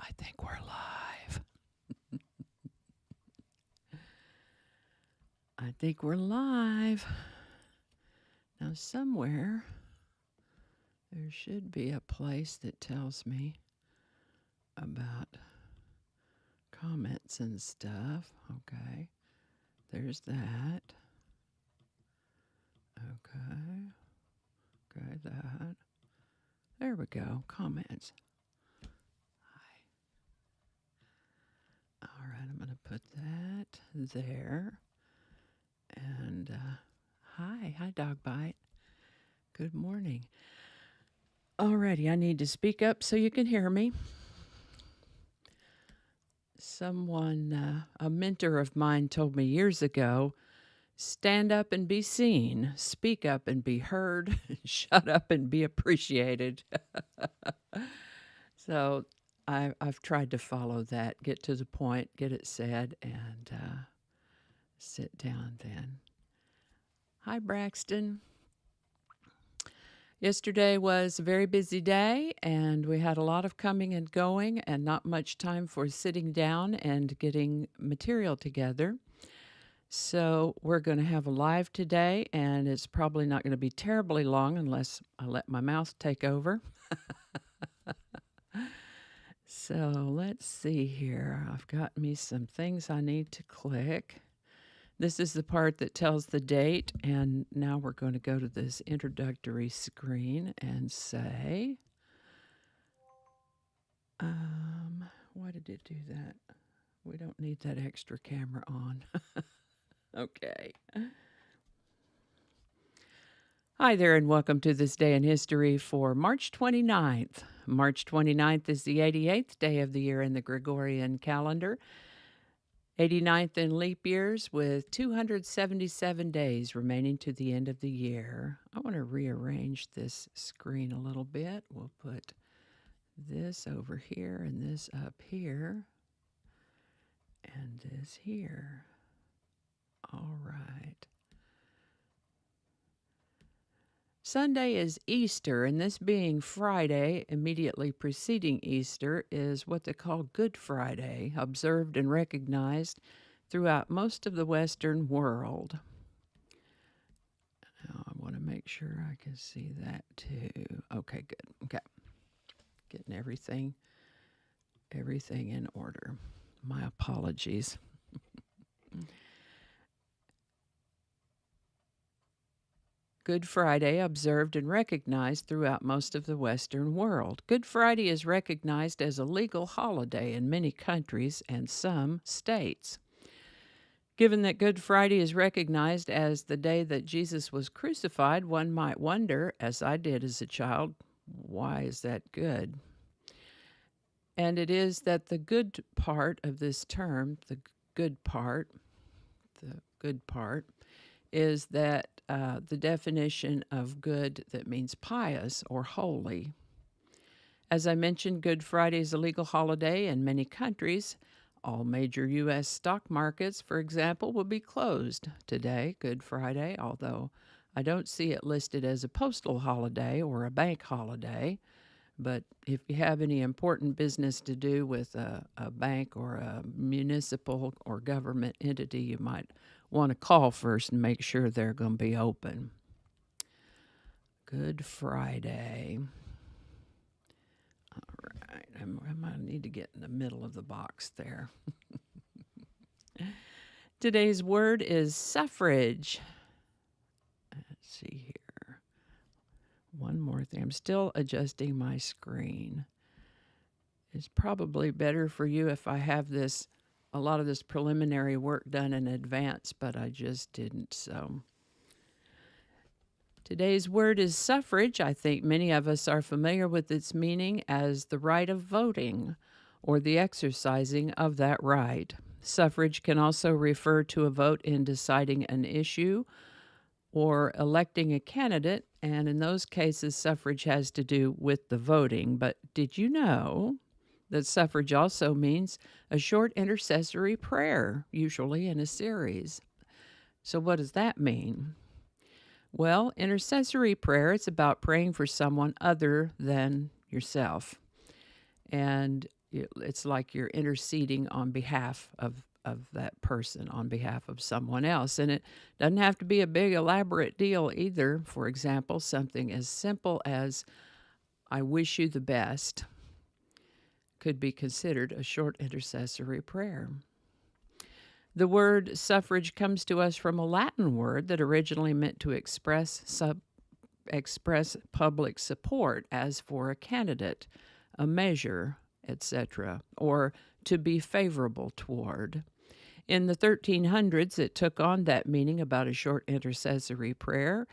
I think we're live. I think we're live. Now, somewhere there should be a place that tells me about comments and stuff. Okay. There's that. Okay. Okay, that. There we go. Comments. Hi. All right, I'm going to put that there. And hi, Dog Bite. Good morning. Alrighty, I need to speak up so you can hear me. Someone, a mentor of mine told me years ago, stand up and be seen, speak up and be heard, shut up and be appreciated. So I've tried to follow that, get to the point, get it said, and sit down then. Hi, Braxton. Yesterday was a very busy day, and we had a lot of coming and going and not much time for sitting down and getting material together. So we're going to have a live today, and it's probably not going to be terribly long unless I let my mouth take over. So let's see here. I've got me some things I need to click. This is the part that tells the date, and now we're going to go to this introductory screen and say, why did it do that? We don't need that extra camera on. Okay. Hi there, and welcome to this day in history for March 29th. March 29th is the 88th day of the year in the Gregorian calendar. 89th in leap years with 277 days remaining to the end of the year. I want to rearrange this screen a little bit. We'll put this over here and this up here and this here. All right. Sunday is Easter, and this being Friday, immediately preceding Easter, is what they call Good Friday, observed and recognized throughout most of the Western world. Now, I want to make sure I can see that too. Okay, good. Okay. Getting everything in order. My apologies. Good Friday observed and recognized throughout most of the Western world. Good Friday is recognized as a legal holiday in many countries and some states. Given that Good Friday is recognized as the day that Jesus was crucified, one might wonder, as I did as a child, why is that good? And it is that the good part of this term, the good part, is that the definition of good that means pious or holy. As I mentioned, Good Friday is a legal holiday in many countries. All major U.S. stock markets, for example, will be closed today, Good Friday, although I don't see it listed as a postal holiday or a bank holiday. But if you have any important business to do with a bank or a municipal or government entity, you might want to call first and make sure they're going to be open. Good Friday. All right. I might need to get in the middle of the box there. Today's word is suffrage. Let's see here. One more thing. I'm still adjusting my screen. It's probably better for you if I have a lot of this preliminary work done in advance, but I just didn't. So today's word is suffrage. I think many of us are familiar with its meaning as the right of voting or the exercising of that right. Suffrage can also refer to a vote in deciding an issue or electing a candidate, and in those cases, suffrage has to do with the voting. But did you know that suffrage also means a short intercessory prayer, usually in a series? So what does that mean? Well, intercessory prayer, it's about praying for someone other than yourself. And it's like you're interceding on behalf of that person, on behalf of someone else. And it doesn't have to be a big, elaborate deal either. For example, something as simple as, I wish you the best, could be considered a short intercessory prayer. The word suffrage comes to us from a Latin word that originally meant to express public support, as for a candidate, a measure, etc., or to be favorable toward. In the 1300s, it took on that meaning about a short intercessory prayer,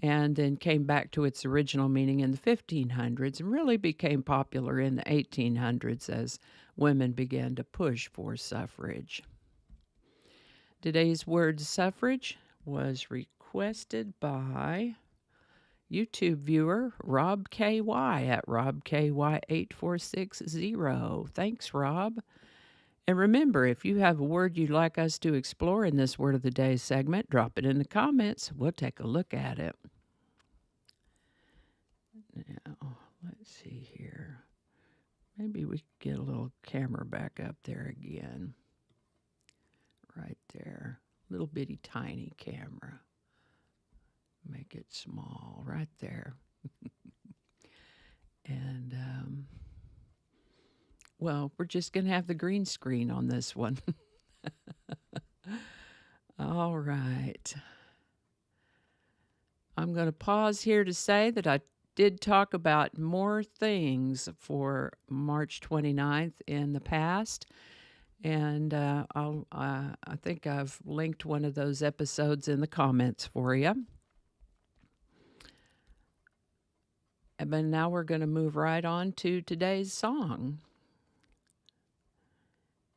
and then came back to its original meaning in the 1500s and really became popular in the 1800s as women began to push for suffrage. Today's word suffrage was requested by YouTube viewer Rob KY at RobKY8460. Thanks, Rob. And remember, if you have a word you'd like us to explore in this Word of the Day segment, drop it in the comments. We'll take a look at it. Now, let's see here. Maybe we could get a little camera back up there again. Right there. Little bitty tiny camera. Make it small. Right there. And, well, we're just going to have the green screen on this one. All right. I'm going to pause here to say that I did talk about more things for March 29th in the past. And I think I've linked one of those episodes in the comments for you. But now we're going to move right on to today's song.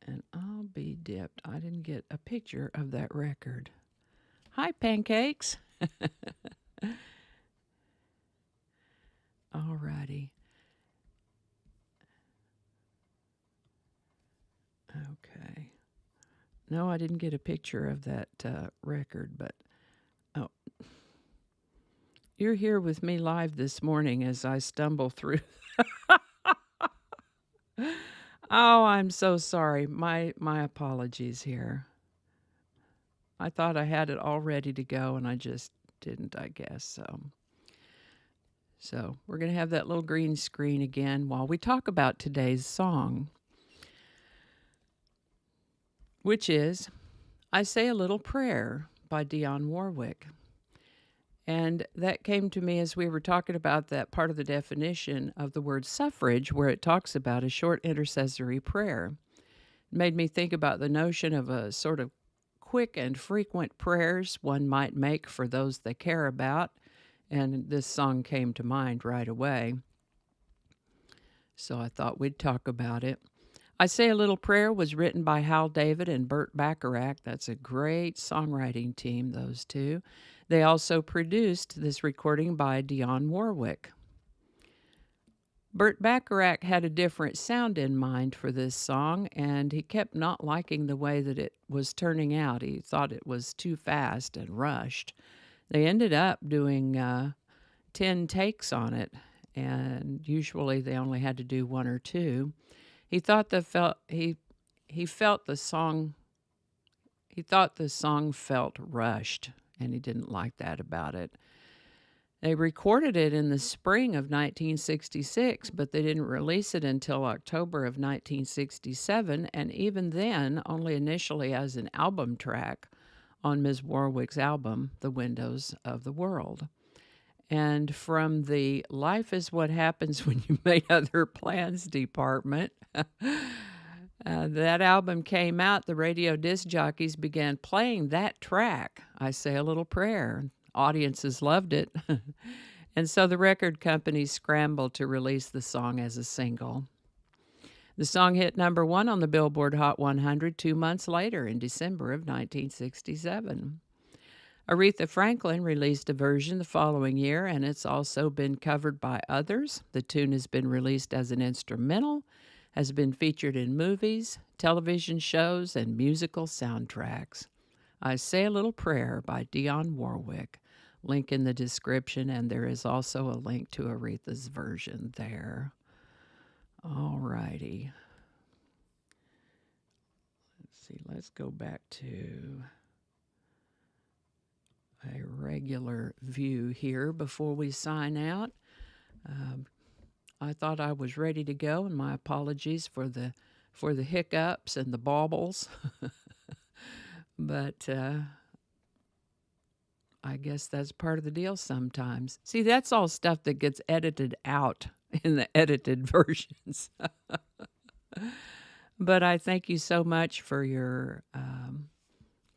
And I'll be dipped. I didn't get a picture of that record. Hi, Pancakes. All righty. Okay. No, I didn't get a picture of that record, but oh. You're here with me live this morning as I stumble through. Oh, I'm so sorry. My apologies here. I thought I had it all ready to go, and I just didn't, I guess. So we're going to have that little green screen again while we talk about today's song, which is I Say a Little Prayer by Dionne Warwick. And that came to me as we were talking about that part of the definition of the word suffrage, where it talks about a short intercessory prayer. It made me think about the notion of a sort of quick and frequent prayers one might make for those they care about. And this song came to mind right away. So I thought we'd talk about it. I Say a Little Prayer was written by Hal David and Burt Bacharach. That's a great songwriting team, those two. They also produced this recording by Dionne Warwick. Burt Bacharach had a different sound in mind for this song, and he kept not liking the way that it was turning out. He thought it was too fast and rushed. They ended up doing 10 takes on it, and usually they only had to do 1 or 2. He thought the song felt rushed, and he didn't like that about it. They recorded it in the spring of 1966, but they didn't release it until October of 1967, and even then, only initially as an album track on Ms. Warwick's album, The Windows of the World. And from the Life is What Happens When You Make Other Plans department, that album came out, the radio disc jockeys began playing that track, I Say a Little Prayer. Audiences loved it. And so the record company scrambled to release the song as a single. The song hit number 1 on the Billboard Hot 100 2 months later in December of 1967. Aretha Franklin released a version the following year, and it's also been covered by others. The tune has been released as an instrumental, has been featured in movies, television shows, and musical soundtracks. I Say a Little Prayer by Dionne Warwick. Link in the description, and there is also a link to Aretha's version there. All righty. see, let's go back to a regular view here before we sign out. I thought I was ready to go, and my apologies for the hiccups and the baubles. But I guess that's part of the deal sometimes. See, that's all stuff that gets edited out in the edited versions. But I thank you so much for your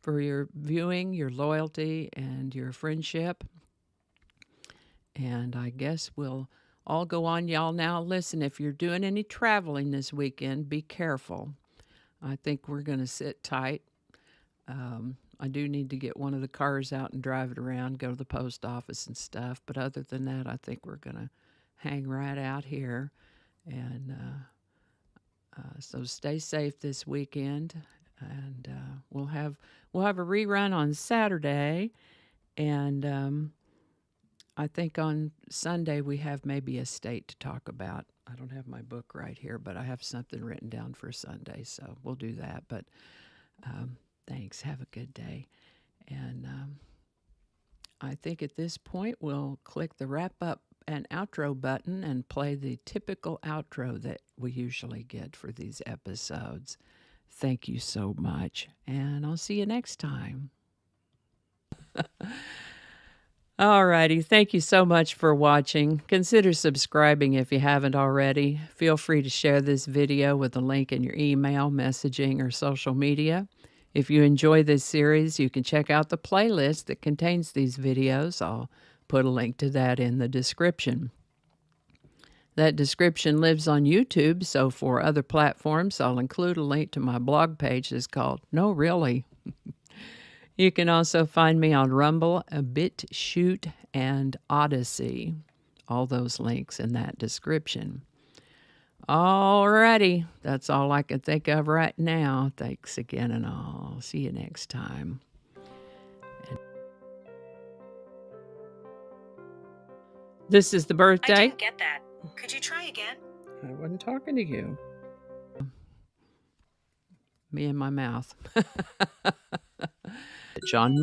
viewing, your loyalty, and your friendship. And I guess we'll all go on. Y'all now listen, if you're doing any traveling this weekend, be careful. I think we're going to sit tight. I do need to get one of the cars out and drive it around, go to the post office and stuff. But other than that, I think we're going to hang right out here. And so stay safe this weekend. And we'll have a rerun on Saturday. And I think on Sunday we have maybe a state to talk about. I don't have my book right here, but I have something written down for Sunday. So we'll do that. But thanks. Have a good day. And I think at this point we'll click the wrap up and outro button and play the typical outro that we usually get for these episodes. Thank you so much, and I'll see you next time. All righty. Thank you so much for watching. Consider subscribing if you haven't already. Feel free to share this video with a link in your email, messaging, or social media. If you enjoy this series, you can check out the playlist that contains these videos. I'll put a link to that in the description. That description lives on YouTube, so for other platforms, I'll include a link to my blog page that's called No Really. You can also find me on Rumble, BitChute, and Odyssey. All those links in that description. Alrighty, that's all I can think of right now. Thanks again, and I'll see you next time. This is the birthday. I didn't get that. Could you try again? I wasn't talking to you. Me and my mouth. John,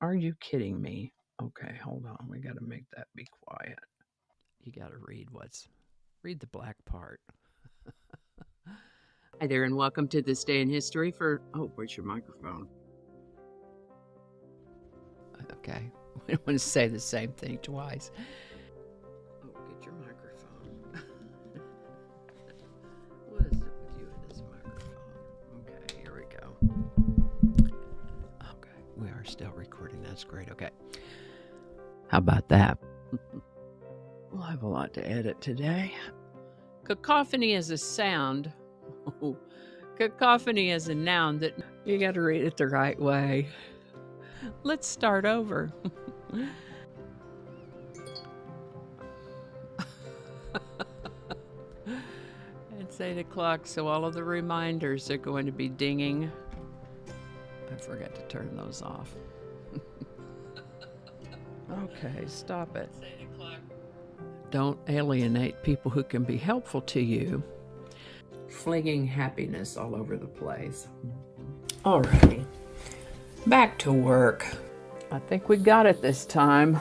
are you kidding me? Okay, hold on. We got to make that be quiet. You got to read the black part. Hi there, and welcome to This Day in History for... Oh, where's your microphone? Okay, we don't want to say the same thing twice. Oh, get your microphone. What is it with you and this microphone? Okay, here we go. Okay, we are still recording. That's great. Okay. How about that? We'll have a lot to edit today. Cacophony is a sound. Cacophony is a noun that you got to read it the right way. Let's start over. It's 8 o'clock, so all of the reminders are going to be dinging. I forgot to turn those off. Okay, stop it. It's 8 o'clock. Don't alienate people who can be helpful to you. Flinging happiness all over the place. Alrighty, back to work. I think we got it this time.